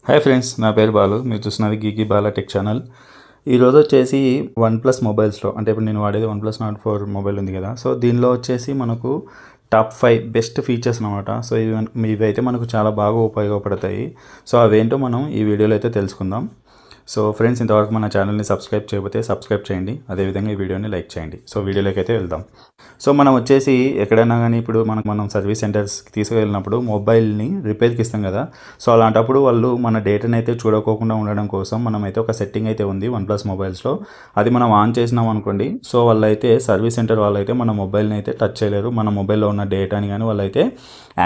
Hi friends, నా పేరు బాలు. మీరు చూస్తున్నది గీకి బాలా టెక్ ఛానల్. ఈరోజు వచ్చేసి వన్ ప్లస్ మొబైల్స్లో, అంటే ఇప్పుడు నేను వాడేది వన్ ప్లస్ నాట్ 4 మొబైల్ ఉంది కదా. సో దీనిలో వచ్చేసి మనకు టాప్ 5 బెస్ట్ ఫీచర్స్ అనమాట. సో ఇవైతే మనకు చాలా బాగా ఉపయోగపడతాయి. సో అవేంటో మనం ఈ వీడియోలో అయితే తెలుసుకుందాం. సో ఫ్రెండ్స్, ఇంతవరకు మన ఛానల్ని సబ్స్క్రైబ్ చేయకపోతే సబ్స్క్రైబ్ చేయండి. అదేవిధంగా ఈ వీడియోని లైక్ చేయండి. సో వీడియోలోకి అయితే వెళ్దాం. సో మనం వచ్చేసి ఎక్కడైనా కానీ ఇప్పుడు మనం సర్వీస్ సెంటర్స్కి తీసుకువెళ్ళినప్పుడు మొబైల్ని రిపేర్కి ఇస్తాం కదా. సో అలాంటప్పుడు వాళ్ళు మన డేటాని అయితే చూడకోకుండా ఉండడం కోసం మనమైతే ఒక సెట్టింగ్ అయితే ఉంది వన్ ప్లస్ మొబైల్స్లో. అది మనం ఆన్ చేసినాం అనుకోండి, సో వాళ్ళైతే సర్వీస్ సెంటర్ వాళ్ళైతే మన మొబైల్ని అయితే టచ్ చేయలేరు. మన మొబైల్లో ఉన్న డేటాని కానీ వాళ్ళైతే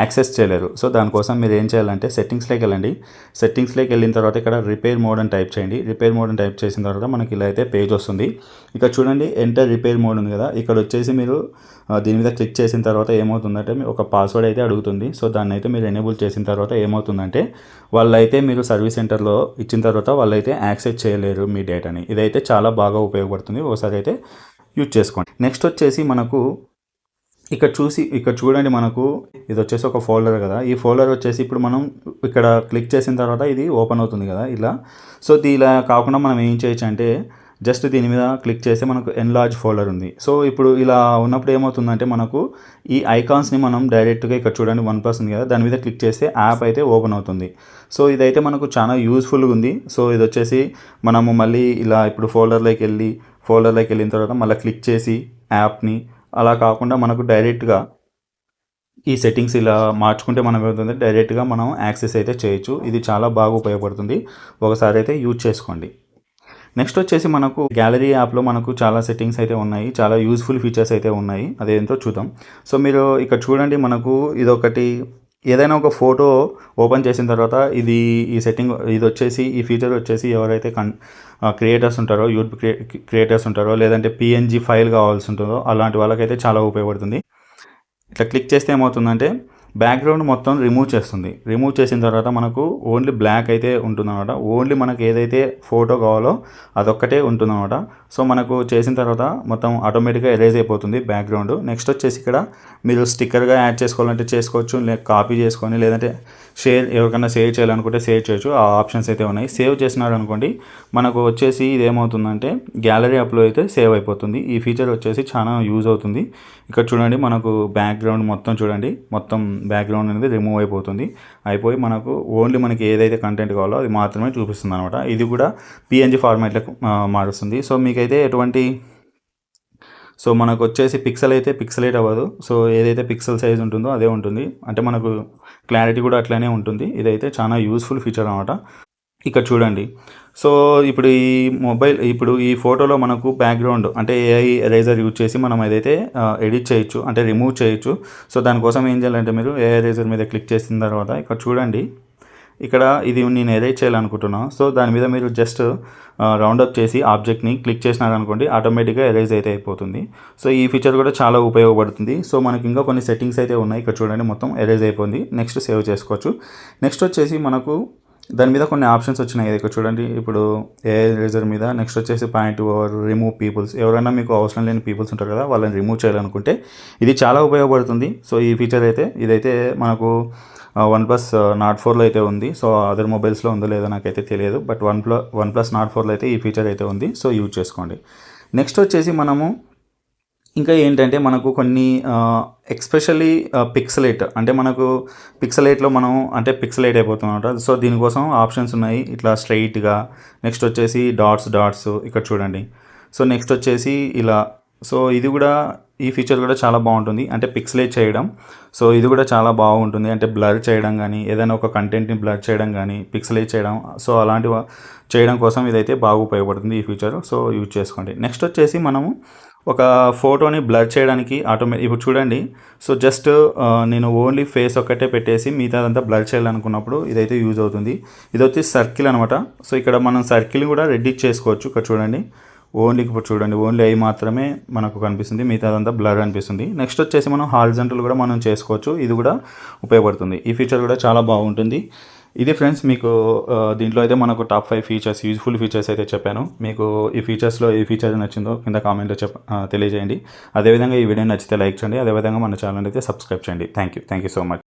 యాక్సెస్ చేయలేరు. సో దానికోసం మీరు ఏం చేయాలంటే సెట్టింగ్స్లోకి వెళ్ళండి. సెట్టింగ్స్లోకి వెళ్ళిన తర్వాత ఇక్కడ రిపేర్ మోడ్ అని టైప్ చేయండి. రిపేర్ మోడ్ అని టైప్ చేసిన తర్వాత మనకి ఇలా అయితే పేజ్ వస్తుంది. ఇక్కడ చూడండి, ఎంటర్ రిపేర్ మోడ్ ఉంది కదా. ఇక్కడ వచ్చేసి మీరు దీని మీద క్లిక్ చేసిన తర్వాత ఏమవుతుందంటే ఒక పాస్వర్డ్ అయితే అడుగుతుంది. సో దాన్ని అయితే మీరు ఎనేబుల్ చేసిన తర్వాత ఏమవుతుందంటే వాళ్ళైతే మీరు సర్వీస్ సెంటర్లో ఇచ్చిన తర్వాత వాళ్ళైతే యాక్సెస్ చేయలేరు మీ డేటాని. ఇదైతే చాలా బాగా ఉపయోగపడుతుంది. ఒకసారి అయితే యూజ్ చేసుకోండి. నెక్స్ట్ వచ్చేసి మనకు ఇక్కడ చూడండి, మనకు ఇది వచ్చేసి ఒక ఫోల్డర్ కదా. ఈ ఫోల్డర్ వచ్చేసి ఇప్పుడు మనం ఇక్కడ క్లిక్ చేసిన తర్వాత ఇది ఓపెన్ అవుతుంది కదా ఇలా. సో ఇలా కాకుండా మనం ఏం చేయొచ్చు అంటే జస్ట్ దీని మీద క్లిక్ చేస్తే మనకు ఎన్లార్జ్ ఫోల్డర్ ఉంది. సో ఇప్పుడు ఇలా ఉన్నప్పుడు ఏమవుతుందంటే మనకు ఈ ఐకాన్స్ని మనం డైరెక్ట్గా ఇక్కడ చూడండి వన్ ప్లస్ ఉంది కదా, దాని మీద క్లిక్ చేస్తే యాప్ అయితే ఓపెన్ అవుతుంది. సో ఇదైతే మనకు చాలా యూస్ఫుల్గా ఉంది. సో ఇది వచ్చేసి మనము మళ్ళీ ఇలా ఇప్పుడు ఫోల్డర్లోకి వెళ్ళిన తర్వాత మళ్ళీ క్లిక్ చేసి యాప్ని, అలా కాకుండా మనకు డైరెక్ట్గా ఈ సెట్టింగ్స్ ఇలా మార్చుకుంటే మనం ఏమవుతుంది, డైరెక్ట్గా మనం యాక్సెస్ అయితే చేయొచ్చు. ఇది చాలా బాగా ఉపయోగపడుతుంది. ఒకసారి అయితే యూజ్ చేసుకోండి. నెక్స్ట్ వచ్చేసి మనకు గ్యాలరీ యాప్లో మనకు చాలా సెట్టింగ్స్ అయితే ఉన్నాయి. చాలా యూస్ఫుల్ ఫీచర్స్ అయితే ఉన్నాయి. అదేంటో చూద్దాం. సో మీరు ఇక్కడ చూడండి, మనకు ఇదొకటి ఏదైనా ఒక ఫోటో ఓపెన్ చేసిన తర్వాత ఈ సెట్టింగ్ ఇది వచ్చేసి ఈ ఫీచర్ వచ్చేసి ఎవరైతే క్రియేటర్స్ ఉంటారో, యూట్యూబ్ క్రియేటర్స్ ఉంటారో, లేదంటే పిఎన్జీ ఫైల్ కావాల్సి ఉంటుందో అలాంటి వాళ్ళకైతే చాలా ఉపయోగపడుతుంది. ఇట్లా క్లిక్ చేస్తే ఏమవుతుందంటే బ్యాక్గ్రౌండ్ మొత్తం రిమూవ్ చేస్తుంది. రిమూవ్ చేసిన తర్వాత మనకు ఓన్లీ బ్లాక్ అయితే ఉంటుందన్నమాట. ఓన్లీ మనకు ఏదైతే ఫోటో కావాలో అదొక్కటే ఉంటుందన్నమాట. సో మనకు చేసిన తర్వాత మొత్తం ఆటోమేటిక్గా ఎరేజ్ అయిపోతుంది బ్యాక్గ్రౌండ్. నెక్స్ట్ వచ్చేసి ఇక్కడ మీరు స్టిక్కర్గా యాడ్ చేసుకోవాలంటే చేసుకోవచ్చు, కాపీ చేసుకొని, లేదంటే ఎవరికైనా సేవ్ చేయాలనుకుంటే సేవ్ చేయొచ్చు. ఆ ఆప్షన్స్ అయితే ఉన్నాయి. సేవ్ చేసినారు అనుకోండి, మనకు వచ్చేసి ఇది ఏమవుతుందంటే గ్యాలరీ యాప్లో అయితే సేవ్ అయిపోతుంది. ఈ ఫీచర్ వచ్చేసి చాలా యూజ్ అవుతుంది. ఇక్కడ చూడండి, మనకు బ్యాక్గ్రౌండ్ మొత్తం చూడండి, మొత్తం బ్యాక్గ్రౌండ్ అనేది రిమూవ్ అయిపోయి మనకు ఓన్లీ మనకి ఏదైతే కంటెంట్ కావాలో అది మాత్రమే చూపిస్తుంది అనమాట. ఇది కూడా పిఎన్జీ ఫార్మాట్లకు మారుస్తుంది. సో మీకైతే సో మనకు వచ్చేసి పిక్సలేట్ అవ్వదు. సో ఏదైతే పిక్సెల్ సైజ్ ఉంటుందో అదే ఉంటుంది. అంటే మనకు క్లారిటీ కూడా అట్లనే ఉంటుంది. ఇదైతే చాలా యూస్ఫుల్ ఫీచర్ అనమాట. ఇక్కడ చూడండి, సో ఇప్పుడు ఈ ఫోటోలో మనకు బ్యాక్గ్రౌండ్ అంటే ఏఐ ఎరేజర్ యూజ్ చేసి మనం ఏదైతే ఎడిట్ చేయొచ్చు, అంటే రిమూవ్ చేయొచ్చు. సో దానికోసం ఏం చేయాలంటే మీరు ఏఐ ఎరేజర్ మీద క్లిక్ చేసిన తర్వాత ఇక్కడ చూడండి, ఇక్కడ ఇది నేను ఎరేజ్ చేయాలనుకుంటున్నాను. సో దాని మీద మీరు జస్ట్ రౌండప్ చేసి ఆబ్జెక్ట్ని క్లిక్ చేసినారనుకోండి, ఆటోమేటిక్గా ఎరేజ్ అయితే అయిపోతుంది. సో ఈ ఫీచర్ కూడా చాలా ఉపయోగపడుతుంది. సో మనకి ఇంకా కొన్ని సెట్టింగ్స్ అయితే ఉన్నాయి. ఇక్కడ చూడండి, మొత్తం ఎరేజ్ అయిపోయింది. నెక్స్ట్ సేవ్ చేసుకోవచ్చు. నెక్స్ట్ వచ్చేసి మనకు దాని మీద కొన్ని ఆప్షన్స్ వచ్చినాయి. ఇక్కడ చూడండి, ఇప్పుడు ఏఐ ఎరేజర్ మీద నెక్స్ట్ వచ్చేసి పాయింట్ ఓవర్, రిమూవ్ పీపుల్స్. ఎవరైనా మీకు అవసరం లేని పీపుల్స్ ఉంటారు కదా, వాళ్ళని రిమూవ్ చేయాలనుకుంటే ఇది చాలా ఉపయోగపడుతుంది. సో ఈ ఫీచర్ ఇదైతే మనకు వన్ ప్లస్ నాట్ 4లో అయితే ఉంది. సో అదర్ మొబైల్స్లో ఉందో లేదో నాకైతే తెలియదు, బట్ వన్ ప్లస్ నాట్ 4లో అయితే ఈ ఫీచర్ అయితే ఉంది. సో యూజ్ చేసుకోండి. నెక్స్ట్ వచ్చేసి మనము ఇంకా ఏంటంటే మనకు కొన్ని ఎక్స్పెషల్లీ పిక్సలేట్, అంటే మనకు పిక్సలేట్లో మనం అంటే పిక్సలేట్ అయిపోతున్నమాట. సో దీనికోసం ఆప్షన్స్ ఉన్నాయి, ఇట్లా స్ట్రైట్గా. నెక్స్ట్ వచ్చేసి డాట్స్ ఇక్కడ చూడండి. సో నెక్స్ట్ వచ్చేసి ఇలా. సో ఇది కూడా, ఈ ఫీచర్ కూడా చాలా బాగుంటుంది, అంటే పిక్సలేట్ చేయడం. సో ఇది కూడా చాలా బాగుంటుంది, అంటే బ్లర్ చేయడం కానీ, ఏదైనా ఒక కంటెంట్ని బ్లర్ చేయడం కానీ, పిక్సలేట్ చేయడం. సో అలాంటివి చేయడం కోసం ఇదైతే బాగా ఉపయోగపడుతుంది ఈ ఫీచర్. సో యూజ్ చేసుకోండి. నెక్స్ట్ వచ్చేసి మనము ఒక ఫోటోని బ్లర్ చేయడానికి ఇప్పుడు చూడండి, సో జస్ట్ నేను ఓన్లీ ఫేస్ ఒక్కటే పెట్టేసి మిగతాదంతా బ్లర్ చేయాలనుకున్నప్పుడు ఇదైతే యూజ్ అవుతుంది. ఇది వచ్చి సర్కిల్ అనమాట. సో ఇక్కడ మనం సర్కిల్ కూడా రెడ్యూస్ చేసుకోవచ్చు. ఇక్కడ చూడండి, ఓన్లీ ఐ మాత్రమే మనకు కనిపిస్తుంది, మిగతాదంతా బ్లర్ అనిపిస్తుంది. నెక్స్ట్ వచ్చేసి మనం హారిజంటల్ కూడా మనం చేసుకోవచ్చు. ఇది కూడా ఉపయోగపడుతుంది. ఈ ఫీచర్ కూడా చాలా బాగుంటుంది. ఇది ఫ్రెండ్స్, మీకు దీంట్లో అయితే మనకు టాప్ 5 ఫీచర్స్, యూజ్ఫుల్ ఫీచర్స్ అయితే చెప్పాను. మీకు ఈ ఫీచర్స్లో ఏ ఫీచర్ నచ్చిందో కింద కామెంట్లో తెలియజేయండి. అదేవిధంగా ఈ వీడియో నచ్చితే లైక్ చేయండి. అదేవిధంగా మన ఛానల్ అయితే సబ్స్క్రైబ్ చేయండి. Thank you so much.